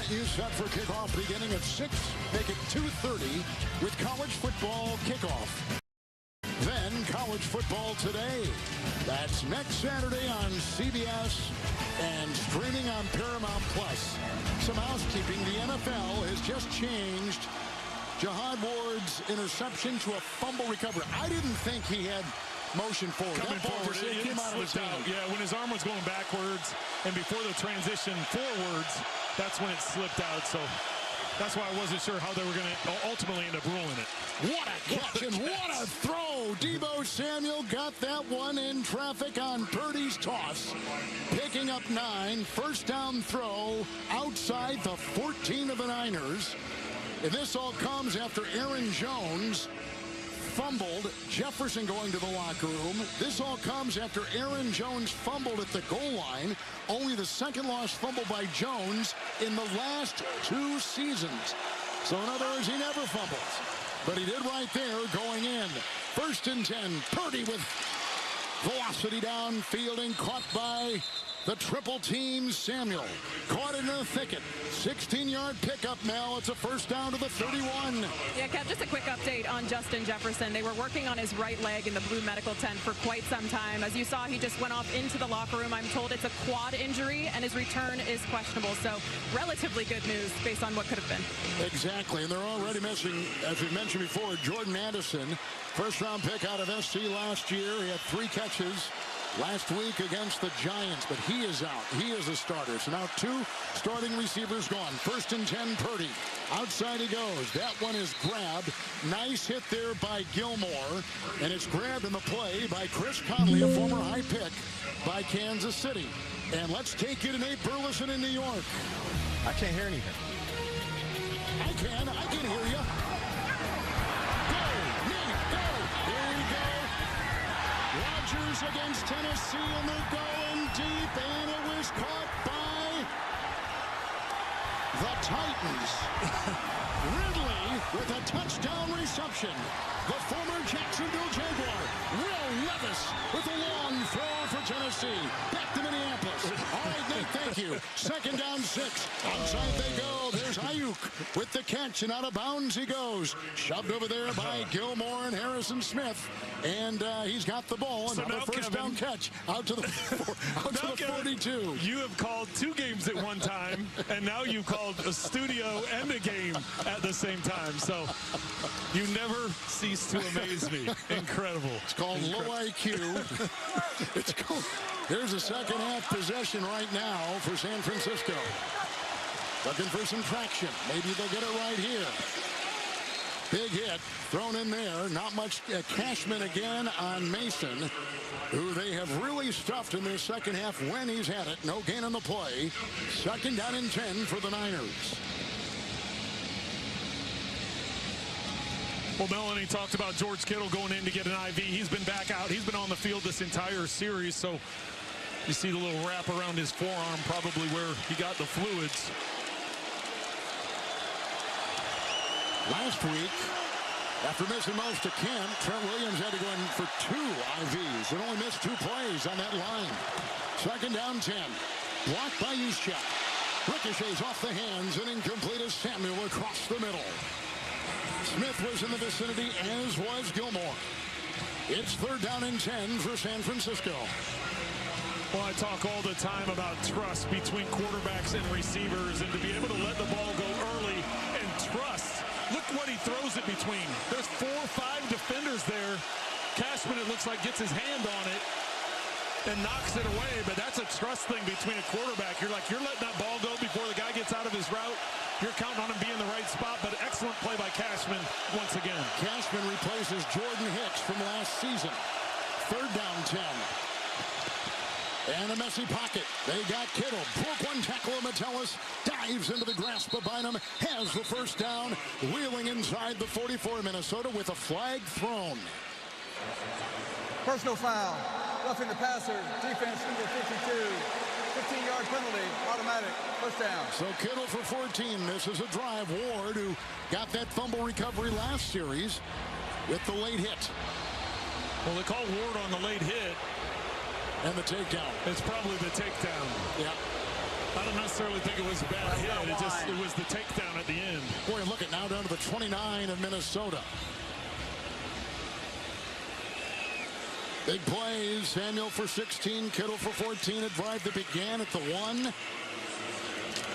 get you set for kickoff beginning at 6. Make it 2:30 with college football kickoff. Then college football today. That's next Saturday on CBS and streaming on Paramount Plus. Some housekeeping. The NFL has just changed Jihad Ward's interception to a fumble recovery. I didn't think he had motion forward. Coming forward, it came out of his hand. Yeah, when his arm was going backwards and before the transition forwards, that's when it slipped out. So that's why I wasn't sure how they were going to ultimately end up ruling it. What a catch and what a throw. Deebo Samuel got that one in traffic on Purdy's toss. Picking up 9. First down throw outside the 14 of the Niners. And this all comes after Aaron Jones fumbled. Jefferson going to the locker room. This all comes after Aaron Jones fumbled at the goal line. Only the second lost fumble by Jones in the last 2 seasons. So in other words, he never fumbles. But he did right there going in. 1st and 10. Purdy with velocity downfield and caught by the triple team. Samuel caught in the thicket. 16-yard pickup, Mel. It's a first down to the 31. Yeah, Kev, just a quick update on Justin Jefferson. They were working on his right leg in the blue medical tent for quite some time. As you saw, he just went off into the locker room. I'm told it's a quad injury, and his return is questionable. So relatively good news based on what could have been. Exactly, and they're already missing, as we mentioned before, Jordan Addison. First-round pick out of SC last year. He had 3 catches last week against the Giants, but he is out. He is a starter. So now 2 starting receivers gone. 1st and 10, Purdy. Outside he goes. That one is grabbed. Nice hit there by Gilmore. And it's grabbed in the play by Chris Conley, a former high pick by Kansas City. And let's take you to Nate Burleson in New York. I can't hear anything. I can hear you. Rodgers against Tennessee, and they're going deep, and it was caught by the Titans. Ridley with a touchdown reception. The former Jacksonville Jaguar, Will Levis, with a long throw for Tennessee. Back to Minneapolis. All right, Nate, thank you. 2nd down 6. Outside they go. There's Ayuk with the catch, and out of bounds he goes. Shoved over there by Gilmore and Harrison Smith. And he's got the ball. Another first down catch out to the 42. You have called 2 games at one time, and now you've called a studio and a game at the same time. So you never cease to amaze me. Incredible. It's called low IQ. It's called. Here's a second half possession right now for San Francisco. Looking for some traction. Maybe they'll get it right here. Big hit thrown in there. Not much. Cashman again on Mason, who they have really stuffed in their second half when he's had it. No gain on the play. 2nd down and 10 for the Niners. Well, Melanie talked about George Kittle going in to get an IV. He's been back out. He's been on the field this entire series. So you see the little wrap around his forearm, probably where he got the fluids. Last week, after missing most of camp, Trent Williams had to go in for 2 IVs and only missed 2 plays on that line. 2nd down 10. Blocked by Juszczyk. Ricochets off the hands and incomplete as Samuel across the middle. Smith was in the vicinity, as was Gilmore. It's 3rd down and 10 for San Francisco. Well, I talk all the time about trust between quarterbacks and receivers, and to be able to let the ball go early and trust. Look what he throws it between. There's 4 or 5 defenders there. Cashman, it looks like, gets his hand on it and knocks it away, but that's a trust thing between a quarterback. You're letting that ball go before the guy gets out of his route. You're counting on him being in the right spot, but excellent play by Cashman once again. Cashman replaces Jordan Hicks from last season. 3rd down 10. And a messy pocket. They got Kittle. Broke one tackle of Metellus. Dives into the grasp of Bynum. Has the first down. Wheeling inside the 44 Minnesota with a flag thrown. Personal foul. Roughing the passer. Defense number 52. 15-yard penalty. Automatic. First down. So Kittle for 14. This is a drive. Ward, who got that fumble recovery last series with the late hit. Well, they call Ward on the late hit. And the takedown. It's probably the takedown. Yeah. I don't necessarily think it was a bad hit. It was the takedown at the end. Boy, look at now down to the 29 of Minnesota. Big plays. Samuel for 16, Kittle for 14. A drive that began at the 1.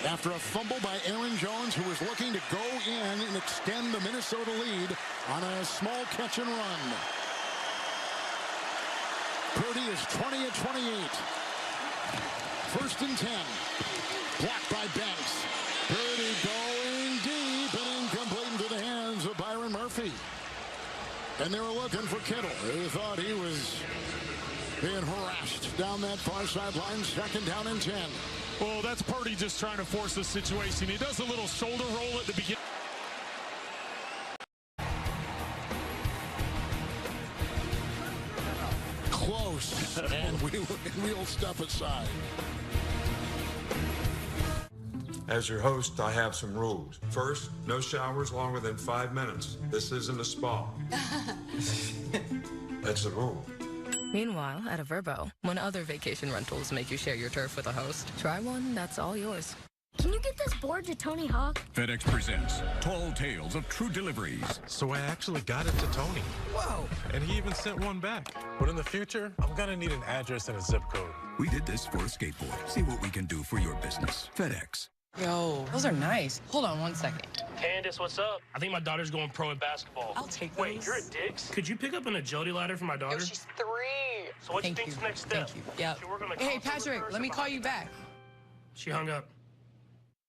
After a fumble by Aaron Jones, who was looking to go in and extend the Minnesota lead on a small catch and run. Purdy is 20 of 28. First and 10. Blocked by Banks. Purdy going deep and incomplete into the hands of Byron Murphy. And they were looking for Kittle, who thought he was being harassed down that far sideline. Second down and 10. Well, that's Purdy just trying to force the situation. He does a little shoulder roll at the beginning. Close, and we'll step aside. As your host, I have some rules. First, no showers longer than 5 minutes. This isn't a spa. That's the rule. Meanwhile, at a Vrbo, when other vacation rentals make you share your turf with a host, try one that's all yours. Can you get this board to Tony Hawk? FedEx presents Tall Tales of True Deliveries. So I actually got it to Tony. Whoa! And he even sent one back. But in the future, I'm gonna need an address and a zip code. We did this for a skateboard. See what we can do for your business. FedEx. Yo, those are nice. Hold on one second. Candace, what's up? I think my daughter's going pro in basketball. I'll take Wait, those. you're at Dick's? Could you pick up an agility ladder for my daughter? Yo, she's 3. So what do you think's the next step? Thank you. Yeah. Should we work on the Hey, console Patrick, reverse let me or call behind you the- back. She hung up.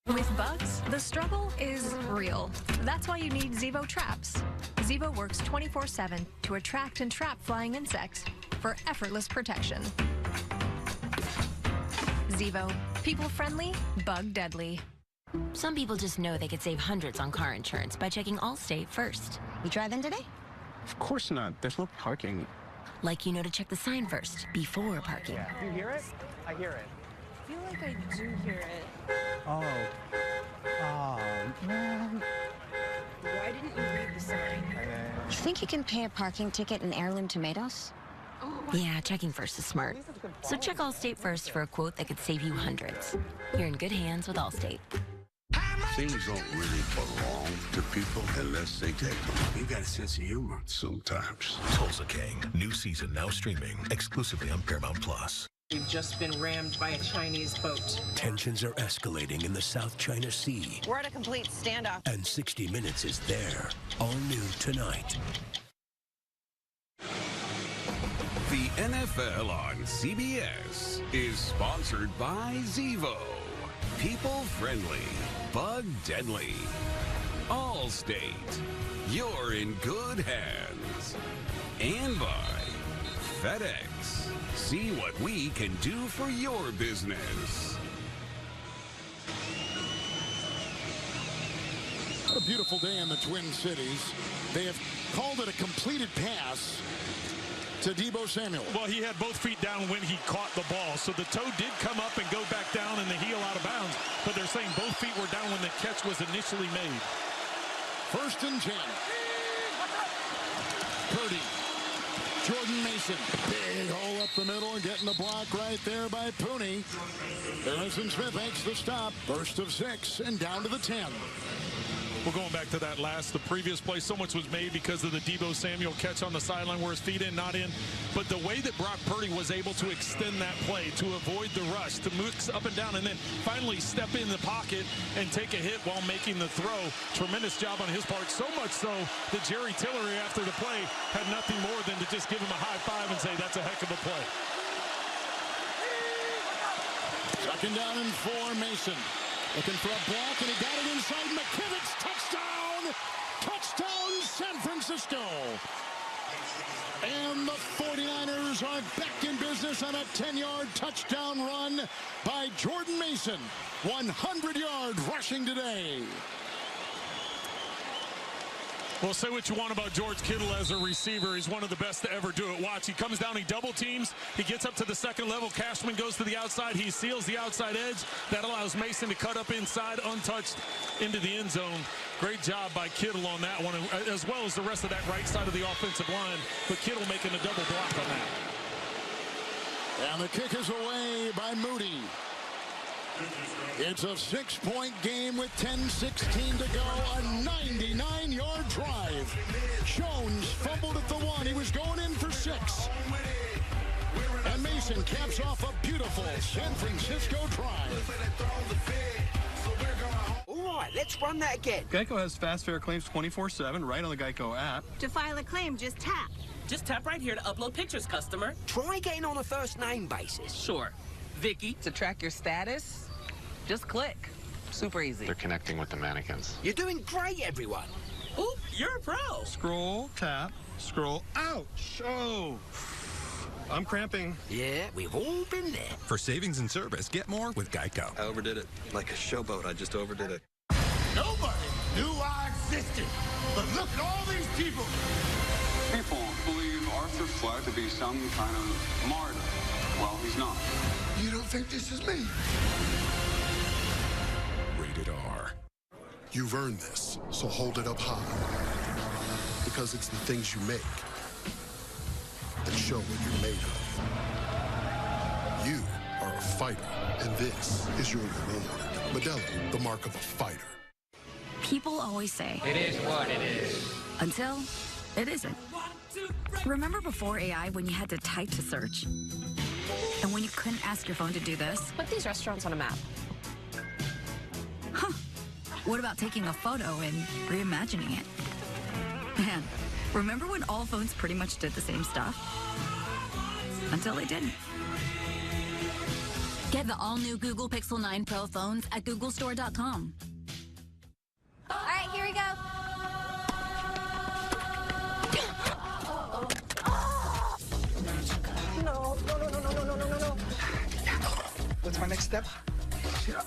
With bugs, the struggle is real. That's why you need Zevo traps. Zevo works 24/7 to attract and trap flying insects for effortless protection. Zevo, people-friendly, bug-deadly. Some people just know they could save hundreds on car insurance by checking Allstate first. You drive in today? Of course not. There's no parking. Like you know to check the sign first, before parking. Yeah. Do you hear it? I hear it. I feel like I do hear it. Oh. Oh, man. Why didn't you read the sign? You think you can pay a parking ticket in heirloom tomatoes? Yeah, checking first is smart. So check Allstate first for a quote that could save you hundreds. You're in good hands with Allstate. Things don't really belong to people unless they take them. You got a sense of humor sometimes. Tulsa King, new season now streaming exclusively on Paramount Plus. We've just been rammed by a Chinese boat. Tensions are escalating in the South China Sea. We're at a complete standoff. And 60 Minutes is there. All new tonight. The NFL on CBS is sponsored by Zevo. People friendly, bug deadly. Allstate, you're in good hands. And by FedEx, see what we can do for your business. What a beautiful day in the Twin Cities. They have called it a completed pass to Deebo Samuel. Well, he had both feet down when he caught the ball, so the toe did come up and go back down and the heel out of bounds, but they're saying both feet were down when the catch was initially made. First and 10. Purdy. Jordan Mason. Big hole up the middle and getting the block right there by Pooney. Harrison Smith makes the stop. First of 6 and down to the 10. We're going back to that the previous play. So much was made because of the Deebo Samuel catch on the sideline where his feet in, not in. But the way that Brock Purdy was able to extend that play, to avoid the rush, to mix up and down, and then finally step in the pocket and take a hit while making the throw. Tremendous job on his part. So much so that Jerry Tillery, after the play, had nothing more than to just give him a high five and say, that's a heck of a play. Second down and 4, Mason. Looking for a block, and he got it inside. McKivitz, touchdown! Touchdown, San Francisco! And the 49ers are back in business on a 10-yard touchdown run by Jordan Mason. 100-yard rushing today. Well, say what you want about George Kittle as a receiver. He's one of the best to ever do it. Watch, he comes down, he double teams, he gets up to the second level. Cashman goes to the outside, he seals the outside edge. That allows Mason to cut up inside, untouched, into the end zone. Great job by Kittle on that one, as well as the rest of that right side of the offensive line. But Kittle making a double block on that. And the kick is away by Moody. It's a 6-point game with 10:16 to go. A 99-yard drive. Jones fumbled at the 1. He was going in for 6. And Mason caps off a beautiful San Francisco drive. All right, let's run that again. Geico has fast fair claims 24/7 right on the Geico app. To file a claim, just tap. Just tap right here to upload pictures, customer. Try getting on a first name basis. Sure. Vicky. To track your status, just click. Super easy. They're connecting with the mannequins. You're doing great, everyone. Ooh, you're a pro. Scroll, tap, scroll. Ouch! Oh! I'm cramping. Yeah, we've all been there. For savings and service, get more with Geico. I overdid it. Like a showboat, I just overdid it. Nobody knew I existed. But look at all these people. People believe Arthur Fleck to be some kind of martyr. Well, he's not. You don't think this is me? Rated R. You've earned this, so hold it up high. Because it's the things you make that show what you're made of. You are a fighter, and this is your reward. Modelo, the mark of a fighter. People always say, it is what it is. Until it isn't. Remember before AI when you had to type to search? And when you couldn't ask your phone to do this? Put these restaurants on a map. Huh. What about taking a photo and reimagining it? Man, remember when all phones pretty much did the same stuff? Until they didn't. Get the all-new Google Pixel 9 Pro phones at googlestore.com. All right, here we go. No. What's my next step? Dad.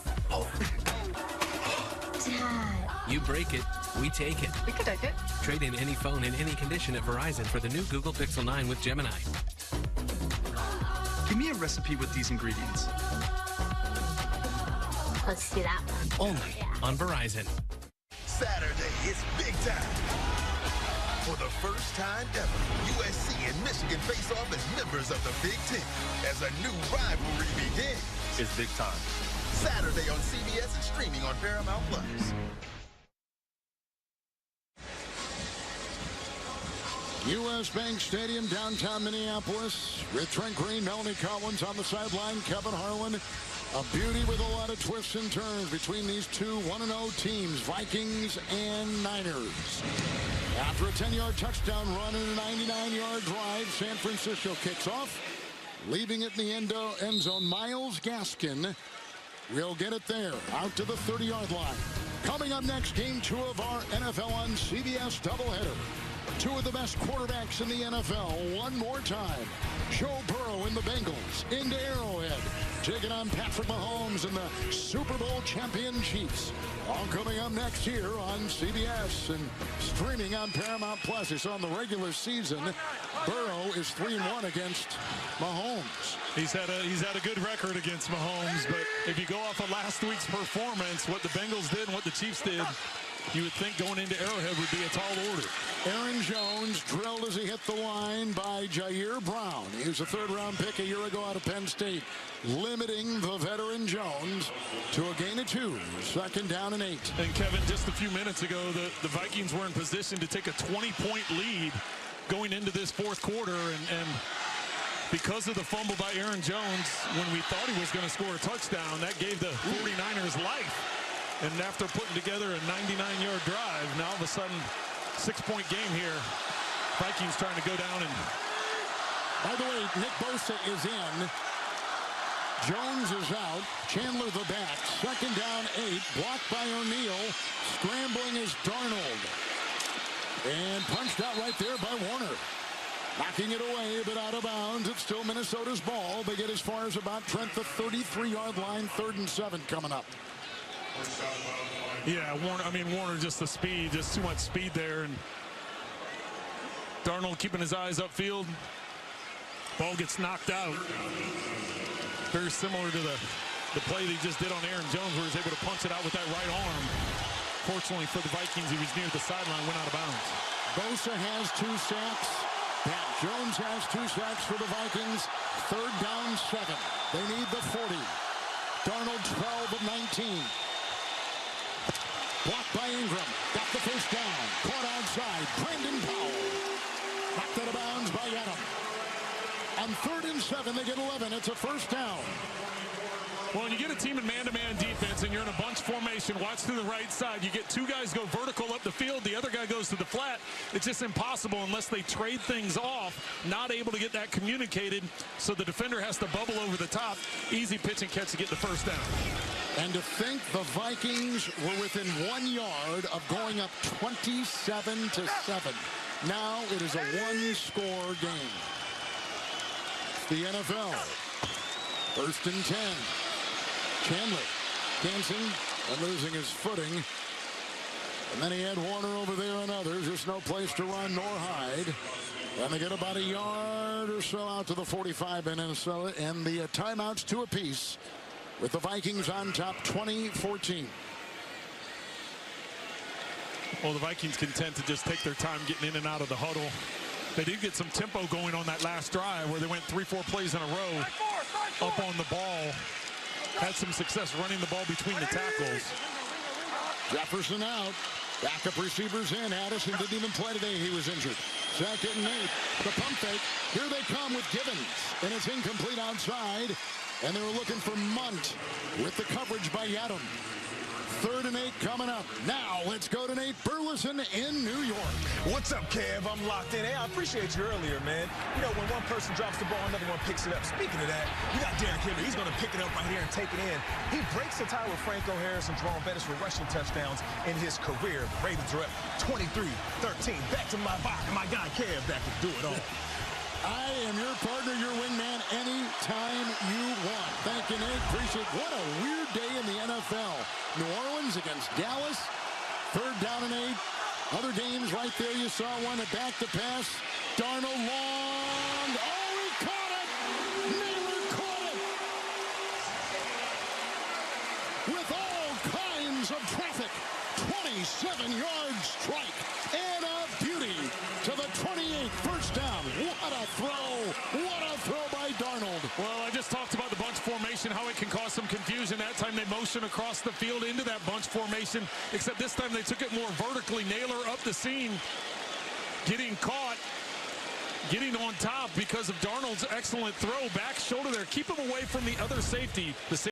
You break it, we take it. We could take it. Trade in any phone in any condition at Verizon for the new Google Pixel 9 with Gemini. Give me a recipe with these ingredients. Let's see that one. Only on Verizon. Saturday is big time. For the first time ever, USC and Michigan face off as members of the Big Ten as a new rivalry begins. It's big time. Saturday on CBS and streaming on Paramount Plus. U.S. Bank Stadium, downtown Minneapolis, with Trent Green, Melanie Collins on the sideline, Kevin Harlan. A beauty with a lot of twists and turns between these two 1-0 teams, Vikings and Niners. After a 10-yard touchdown run and a 99-yard drive, San Francisco kicks off, leaving it in the end zone. Myles Gaskin will get it there, out to the 30-yard line. Coming up next, game 2 of our NFL on CBS doubleheader. Two of the best quarterbacks in the NFL one more time. Joe Burrow and the Bengals into Arrowhead, taking on Patrick Mahomes and the Super Bowl champion Chiefs. All coming up next year on CBS and streaming on Paramount Plus. It's on the regular season. Burrow is 3-1 against Mahomes. He's had a good record against Mahomes, but if you go off of last week's performance, what the Bengals did and what the Chiefs did, you would think going into Arrowhead would be a tall order. Aaron Jones drilled as he hit the line by Jair Brown. He was a third-round pick a year ago out of Penn State, limiting the veteran Jones to a gain of 2. Second down and 8. And Kevin, just a few minutes ago, the Vikings were in position to take a 20-point lead going into this fourth quarter, and because of the fumble by Aaron Jones, when we thought he was going to score a touchdown, that gave the 49ers life. And after putting together a 99-yard drive, now all of a sudden, 6-point game here. Vikings trying to go down and... By the way, Nick Bosa is in. Jones is out. Chandler the back. Second down 8. Blocked by O'Neal. Scrambling is Darnold. And punched out right there by Warner. Knocking it away, but out of bounds. It's still Minnesota's ball. They get as far as about Trent, the 33-yard line. 3rd and 7 coming up. Yeah, Warner, just the speed, just too much speed there. And Darnold keeping his eyes upfield. Ball gets knocked out. Very similar to the play that he just did on Aaron Jones, where he was able to punch it out with that right arm. Fortunately for the Vikings, he was near the sideline, went out of bounds. Bosa has 2 sacks. Pat Jones has 2 sacks for the Vikings. 3rd down 7. They need the 40. Darnold 12 of 19. Blocked by Ingram. Got the first down. Caught outside. Brandon Powell. Knocked out of bounds by Adam. On 3rd and 7, they get 11. It's a first down. Well, when you get a team in man-to-man defense and you're in a bunch formation, watch to the right side. You get two guys go vertical up the field. The other guy goes to the flat. It's just impossible unless they trade things off. Not able to get that communicated, so the defender has to bubble over the top. Easy pitch and catch to get the first down. And to think the Vikings were within 1 yard of going up 27-7. Now it is a one-score game. The NFL. 1st and 10. Chandler dancing and losing his footing. And then he had Warner over there and others. There's no place to run nor hide. And they get about a yard or so out to the 45 in Minnesota. And the timeouts 2 apiece with the Vikings on top 20-14. Well, the Vikings content to just take their time getting in and out of the huddle. They did get some tempo going on that last drive where they went 3-4 plays in a row up on the ball. Had some success running the ball between the tackles. Jefferson out. Backup receivers in. Addison didn't even play today. He was injured. 2nd and 8. The pump fake. Here they come with Gibbons. And it's incomplete outside. And they were looking for Munt with the coverage by Yadam. 3rd and 8 coming up. Now let's go to Nate Burleson in New York. What's up, Kev? I'm locked in. Hey, I appreciate you earlier, man. You know, when one person drops the ball, another one picks it up. Speaking of that, you got Derrick Henry. He's going to pick it up right here and take it in. He breaks the tie with Franco Harris and Jerome Bettis for rushing touchdowns in his career. The Ravens are up 23-13. Back to my guy, Kev, back to do it all. I am your partner, your wingman, anytime you want. Thank you, Nate. Appreciate it. What a weird day in the NFL. New Orleans against Dallas. 3rd down and 8. Other games right there. You saw one at back to pass. Darnold long. Oh, he caught it. Naylor caught it. With all kinds of traffic. 27-yard strike. And a beauty to the 28th. First down. What a throw. What a throw by Darnold. Well, I just talked about the bunch formation, how it can cause some confusion. That time they motion across the field into that bunch formation, except this time they took it more vertically. Naylor up the seam, getting caught, getting on top because of Darnold's excellent throw. Back shoulder there. Keep him away from the other safety.